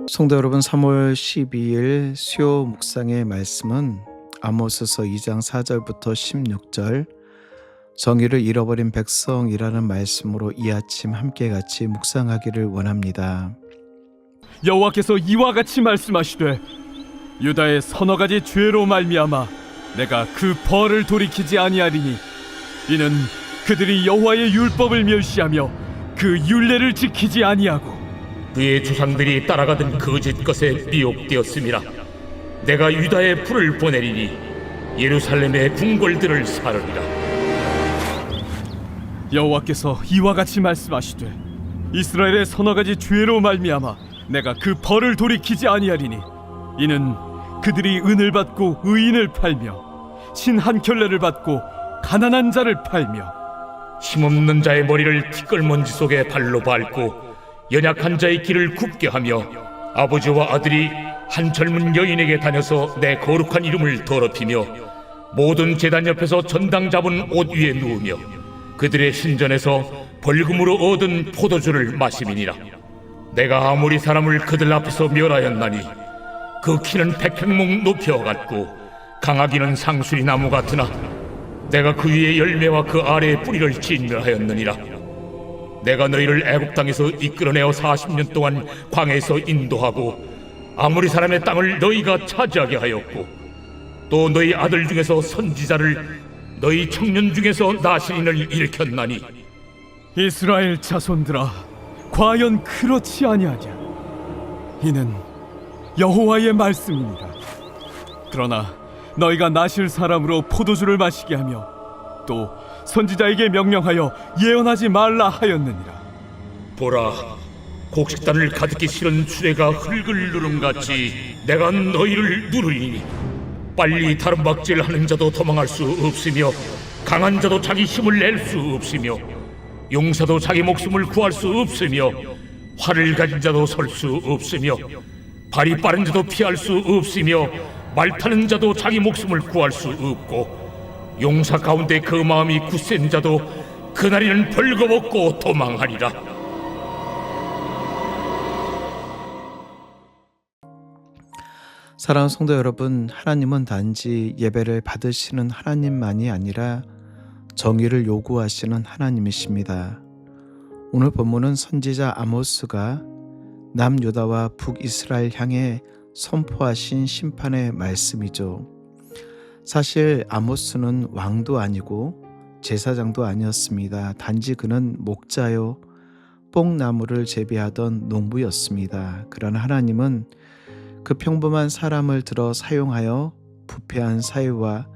성도 여러분, 3월 12일 수요 묵상의 말씀은 아모스서 2장 4절부터 16절, 정의를 잃어버린 백성이라는 말씀으로 이 아침 함께 같이 묵상하기를 원합니다. 여호와께서 이와 같이 말씀하시되, 유다의 서너 가지 죄로 말미암아 내가 그 벌을 돌이키지 아니하리니 이는 그들이 여호와의 율법을 멸시하며 그 율례를 지키지 아니하고 그의 조상들이 따라가던 거짓 것에 미혹되었음이라. 내가 유다에 불을 보내리니 예루살렘의 궁궐들을 사르리라. 여호와께서 이와 같이 말씀하시되, 이스라엘의 서너 가지 죄로 말미암아 내가 그 벌을 돌이키지 아니하리니 이는 그들이 은을 받고 의인을 팔며 신 한 켤레를 받고 가난한 자를 팔며 힘없는 자의 머리를 티끌먼지 속에 발로 밟고 연약한 자의 길을 굽게 하며 아버지와 아들이 한 젊은 여인에게 다녀서 내 거룩한 이름을 더럽히며 모든 제단 옆에서 전당 잡은 옷 위에 누우며 그들의 신전에서 벌금으로 얻은 포도주를 마심이니라. 내가 아무리 사람을 그들 앞에서 멸하였나니 그 키는 백평목 높여갔고 강하기는 상수리 나무 같으나 내가 그 위에 열매와 그 아래에 뿌리를 진멸하였느니라. 내가 너희를 애굽 땅에서 이끌어내어 40년 동안 광야에서 인도하고 아무리 사람의 땅을 너희가 차지하게 하였고 또 너희 아들 중에서 선지자를 너희 청년 중에서 나시린을 일으켰나니 이스라엘 자손들아, 과연 그렇지 아니하냐? 이는 여호와의 말씀이니라. 그러나 너희가 나실 사람으로 포도주를 마시게 하며 또 선지자에게 명령하여 예언하지 말라 하였느니라. 보라, 곡식단을 가득히 실은 수레가 흙을 누름같이 내가 너희를 누르리니 빨리 다름박질하는 자도 도망할 수 없으며 강한 자도 자기 힘을 낼 수 없으며 용사도 자기 목숨을 구할 수 없으며 활을 가진 자도 설 수 없으며 발이 빠른 자도 피할 수 없으며 말 타는 자도 자기 목숨을 구할 수 없고 용사 가운데 그 마음이 굳센 자도 그날에는 벌거벗고 도망하리라. 사랑하는 성도 여러분, 하나님은 단지 예배를 받으시는 하나님만이 아니라 정의를 요구하시는 하나님이십니다. 오늘 본문은 선지자 아모스가 남유다와 북이스라엘 향해 선포하신 심판의 말씀이죠. 사실 아모스는 왕도 아니고 제사장도 아니었습니다. 단지 그는 목자요 뽕나무를 재배하던 농부였습니다. 그러나 하나님은 그 평범한 사람을 들어 사용하여 부패한 사회와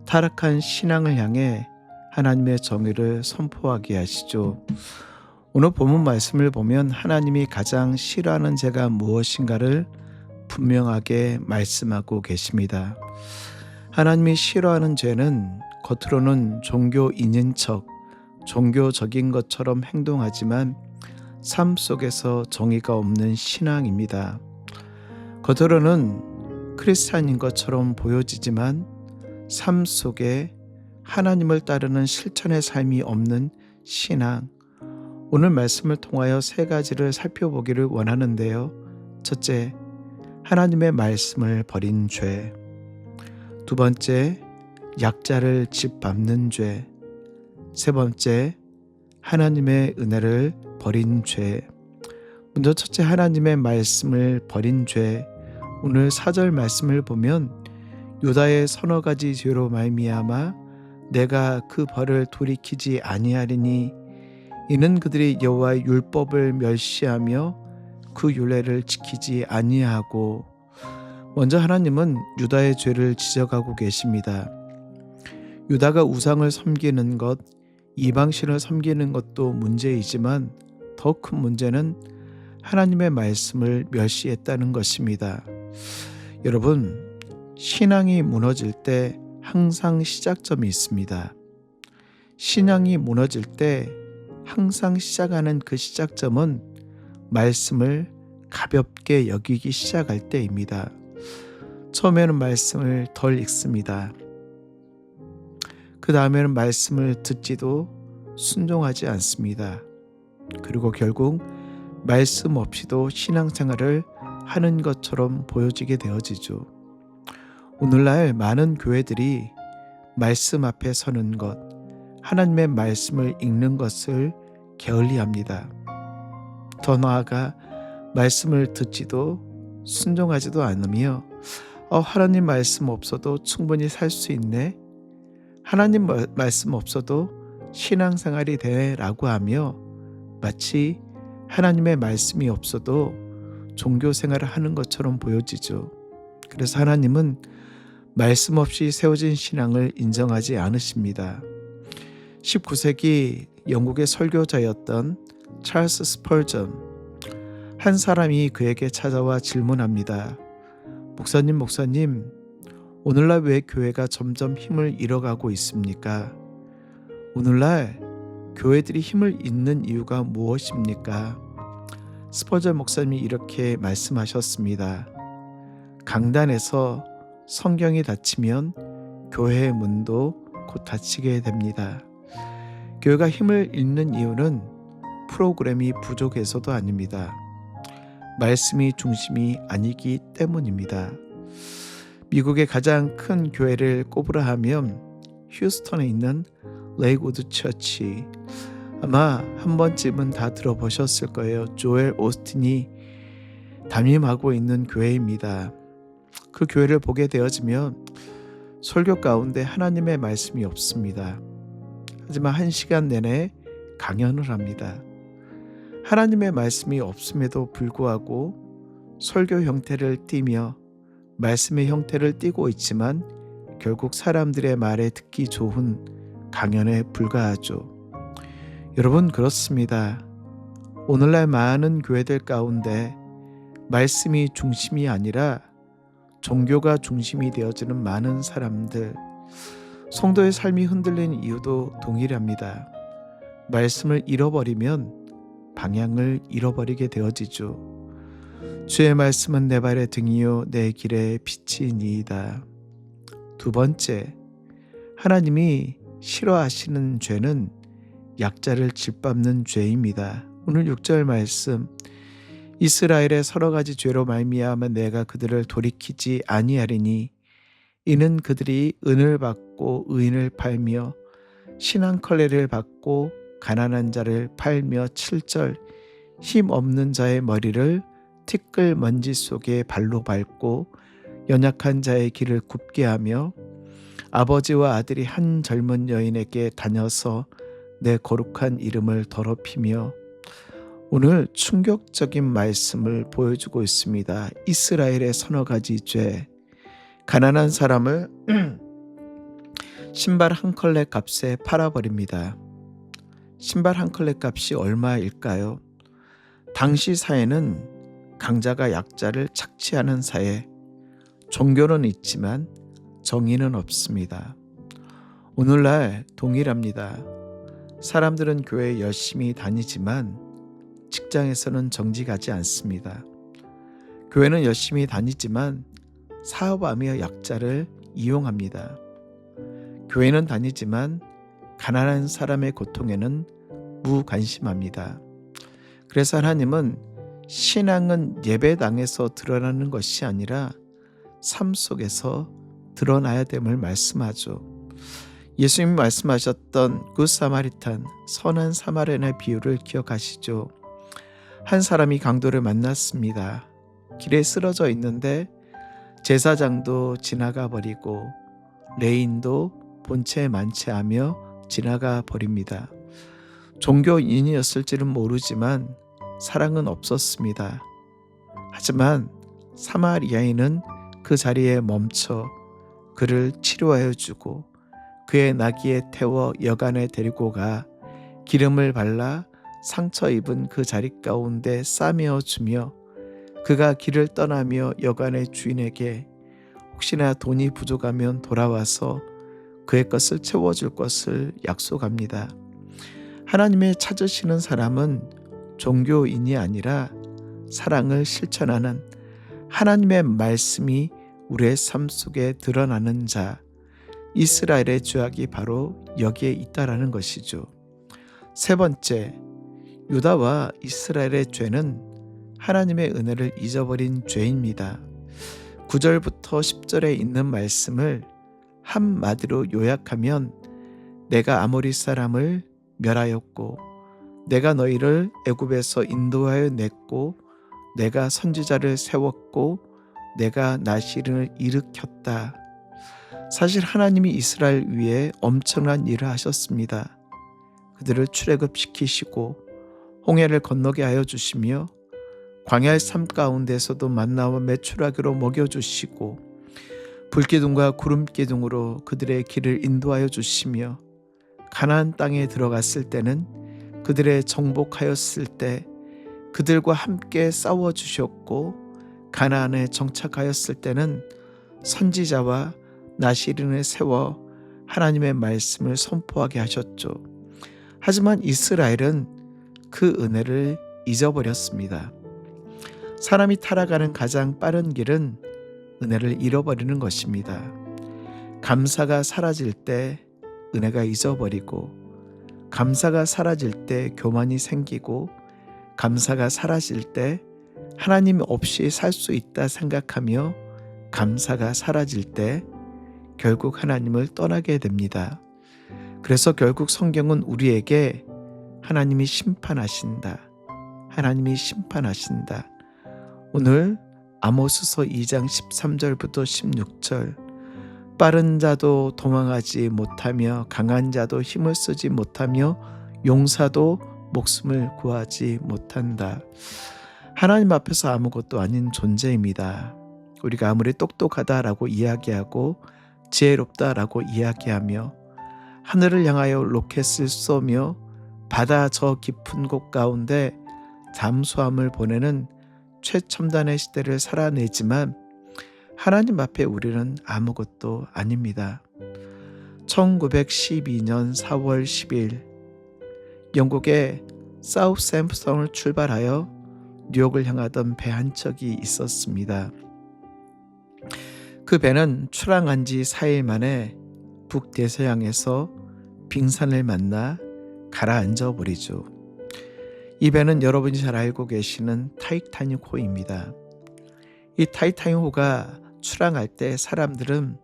타락한 신앙을 향해 하나님의 정의를 선포하게 하시죠. 오늘 본문 말씀을 보면 하나님이 가장 싫어하는 죄가 무엇인가를 분명하게 말씀하고 계십니다. 하나님이 싫어하는 죄는 겉으로는 종교인인 척 종교적인 것처럼 행동하지만 삶 속에서 정의가 없는 신앙입니다. 겉으로는 크리스찬인 것처럼 보여지지만 삶 속에 하나님을 따르는 실천의 삶이 없는 신앙. 오늘 말씀을 통하여 세 가지를 살펴보기를 원하는데요. 첫째, 하나님의 말씀을 버린 죄. 두 번째, 약자를 짓밟는 죄. 세 번째, 하나님의 은혜를 버린 죄. 먼저 첫째, 하나님의 말씀을 버린 죄. 오늘 4절 말씀을 보면 유다의 서너 가지 죄로 말미암아 내가 그 벌을 돌이키지 아니하리니 이는 그들이 여호와의 율법을 멸시하며 그 율례를 지키지 아니하고. 먼저 하나님은 유다의 죄를 지적하고 계십니다. 유다가 우상을 섬기는 것, 이방신을 섬기는 것도 문제이지만 더 큰 문제는 하나님의 말씀을 멸시했다는 것입니다. 여러분, 신앙이 무너질 때 항상 시작점이 있습니다. 신앙이 무너질 때 항상 시작하는 그 시작점은 말씀을 가볍게 여기기 시작할 때입니다. 처음에는 말씀을 덜 읽습니다. 그 다음에는 말씀을 듣지도 순종하지 않습니다. 그리고 결국 말씀 없이도 신앙생활을 하는 것처럼 보여지게 되어지죠. 오늘날 많은 교회들이 말씀 앞에 서는 것, 하나님의 말씀을 읽는 것을 게을리합니다. 더 나아가 말씀을 듣지도 순종하지도 않으며 하나님 말씀 없어도 충분히 살 수 있네? 하나님 말씀 없어도 신앙생활이 돼 라고 하며 마치 하나님의 말씀이 없어도 종교생활을 하는 것처럼 보여지죠. 그래서 하나님은 말씀 없이 세워진 신앙을 인정하지 않으십니다. 19세기 영국의 설교자였던 찰스 스펄전, 한 사람이 그에게 찾아와 질문합니다. 목사님, 오늘날 왜 교회가 점점 힘을 잃어가고 있습니까? 오늘날 교회들이 힘을 잃는 이유가 무엇입니까? 스펄전 목사님이 이렇게 말씀하셨습니다. 강단에서 성경이 닫히면 교회의 문도 곧 닫히게 됩니다. 교회가 힘을 잃는 이유는 프로그램이 부족해서도 아닙니다. 말씀이 중심이 아니기 때문입니다. 미국의 가장 큰 교회를 꼽으라 하면 휴스턴에 있는 레이우드 처치, 아마 한 번쯤은 다 들어보셨을 거예요. 조엘 오스틴이 담임하고 있는 교회입니다. 그 교회를 보게 되어지면 설교 가운데 하나님의 말씀이 없습니다. 하지만 1시간 내내 강연을 합니다. 하나님의 말씀이 없음에도 불구하고 설교 형태를 띠며 말씀의 형태를 띠고 있지만 결국 사람들의 말에 듣기 좋은 강연에 불과하죠. 여러분, 그렇습니다. 오늘날 많은 교회들 가운데 말씀이 중심이 아니라 종교가 중심이 되어지는 많은 사람들, 성도의 삶이 흔들리는 이유도 동일합니다. 말씀을 잃어버리면 방향을 잃어버리게 되어지죠. 주의 말씀은 내 발의 등이요 내 길의 빛이니이다. 두 번째, 하나님이 싫어하시는 죄는 약자를 짓밟는 죄입니다. 오늘 6절 말씀, 이스라엘의 서너 가지 죄로 말미암아 내가 그들을 돌이키지 아니하리니 이는 그들이 은을 받고 의인을 팔며 신앙컬레를 받고 가난한 자를 팔며 7절, 힘없는 자의 머리를 티끌 먼지 속에 발로 밟고 연약한 자의 길을 굽게 하며 아버지와 아들이 한 젊은 여인에게 다녀서 내 거룩한 이름을 더럽히며, 오늘 충격적인 말씀을 보여주고 있습니다. 이스라엘의 서너 가지 죄, 가난한 사람을 신발 한 컬레 값에 팔아버립니다. 신발 한 컬레 값이 얼마일까요? 당시 사회는 강자가 약자를 착취하는 사회, 종교는 있지만 정의는 없습니다. 오늘날 동일합니다. 사람들은 교회에 열심히 다니지만 직장에서는 정직하지 않습니다. 교회는 열심히 다니지만 사업하며 약자를 이용합니다. 교회는 다니지만 가난한 사람의 고통에는 무관심합니다. 그래서 하나님은 신앙은 예배당에서 드러나는 것이 아니라 삶 속에서 드러나야 됨을 말씀하죠. 예수님이 말씀하셨던 굿 사마리탄, 선한 사마리아의 비유를 기억하시죠? 한 사람이 강도를 만났습니다. 길에 쓰러져 있는데 제사장도 지나가 버리고 레인도 본체 만체하며 지나가 버립니다. 종교인이었을지는 모르지만 사랑은 없었습니다. 하지만 사마리아인은 그 자리에 멈춰 그를 치료하여 주고 그의 나귀에 태워 여관에 데리고 가 기름을 발라 상처 입은 그 자리 가운데 싸매어 주며 그가 길을 떠나며 여관의 주인에게 혹시나 돈이 부족하면 돌아와서 그의 것을 채워줄 것을 약속합니다. 하나님의 찾으시는 사람은 종교인이 아니라 사랑을 실천하는, 하나님의 말씀이 우리의 삶 속에 드러나는 자, 이스라엘의 죄악이 바로 여기에 있다라는 것이죠. 세 번째, 유다와 이스라엘의 죄는 하나님의 은혜를 잊어버린 죄입니다. 9절부터 10절에 있는 말씀을 한마디로 요약하면 내가 아모리 사람을 멸하였고 내가 너희를 애굽에서 인도하여 냈고 내가 선지자를 세웠고 내가 나실을 일으켰다. 사실 하나님이 이스라엘 위에 엄청난 일을 하셨습니다. 그들을 출애굽시키시고 홍해를 건너게 하여 주시며 광야의 삶 가운데서도 만나와 메추라기로 먹여주시고 불기둥과 구름기둥으로 그들의 길을 인도하여 주시며 가나안 땅에 들어갔을 때는 그들의 정복하였을 때 그들과 함께 싸워주셨고 가나안에 정착하였을 때는 선지자와 나시린을 세워 하나님의 말씀을 선포하게 하셨죠. 하지만 이스라엘은 그 은혜를 잊어버렸습니다. 사람이 타락하는 가장 빠른 길은 은혜를 잃어버리는 것입니다. 감사가 사라질 때 은혜가 잊어버리고 감사가 사라질 때 교만이 생기고 감사가 사라질 때 하나님 없이 살 수 있다 생각하며 감사가 사라질 때 결국 하나님을 떠나게 됩니다. 그래서 결국 성경은 우리에게 하나님이 심판하신다. 하나님이 심판하신다. 오늘 아모스서 2장 13절부터 16절 빠른 자도 도망하지 못하며 강한 자도 힘을 쓰지 못하며 용사도 목숨을 구하지 못한다. 하나님 앞에서 아무것도 아닌 존재입니다. 우리가 아무리 똑똑하다라고 이야기하고 지혜롭다라고 이야기하며 하늘을 향하여 로켓을 쏘며 바다 저 깊은 곳 가운데 잠수함을 보내는 최첨단의 시대를 살아내지만 하나님 앞에 우리는 아무것도 아닙니다. 1912년 4월 10일 영국의 사우샘프턴을 출발하여 뉴욕을 향하던 배 한 척이 있었습니다. 그 배는 출항한 지 4일 만에 북대서양에서 빙산을 만나 가라앉아 버리죠. 이 배는 여러분이 잘 알고 계시는 타이타닉호입니다. 이 타이타닉호가 출항할 때 사람들은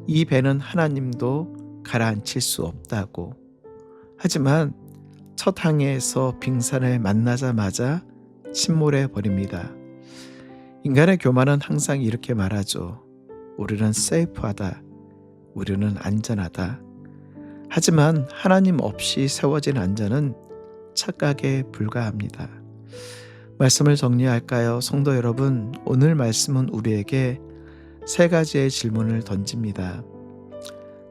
이 배는 하나님도 가라앉힐 수 없다고, 하지만 첫 항해에서 빙산을 만나자마자 침몰해 버립니다. 인간의 교만은 항상 이렇게 말하죠. 우리는 세이프하다. 우리는 안전하다. 하지만 하나님 없이 세워진 안전은 착각에 불과합니다. 말씀을 정리할까요? 성도 여러분, 오늘 말씀은 우리에게 세 가지의 질문을 던집니다.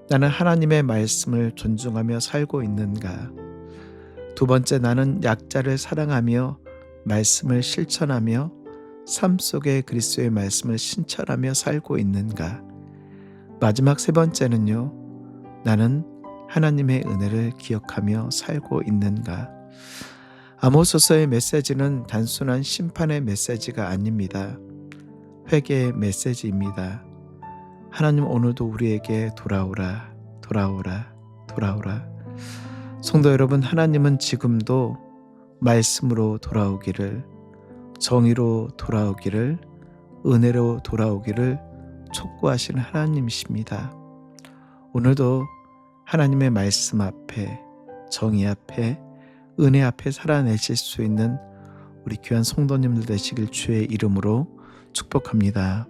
나는 하나님의 말씀을 존중하며 살고 있는가? 두 번째, 나는 약자를 사랑하며 말씀을 실천하며 삶 속에 그리스도의 말씀을 신철하며 살고 있는가? 마지막 세 번째는요, 나는 하나님의 은혜를 기억하며 살고 있는가? 아모스서의 메시지는 단순한 심판의 메시지가 아닙니다. 회개의 메시지입니다. 하나님 오늘도 우리에게 돌아오라, 돌아오라, 돌아오라. 성도 여러분, 하나님은 지금도 말씀으로 돌아오기를, 정의로 돌아오기를, 은혜로 돌아오기를 촉구하시는 하나님이십니다. 오늘도 하나님의 말씀 앞에, 정의 앞에, 은혜 앞에 살아내실 수 있는 우리 귀한 성도님들 되시길 주의 이름으로 축복합니다.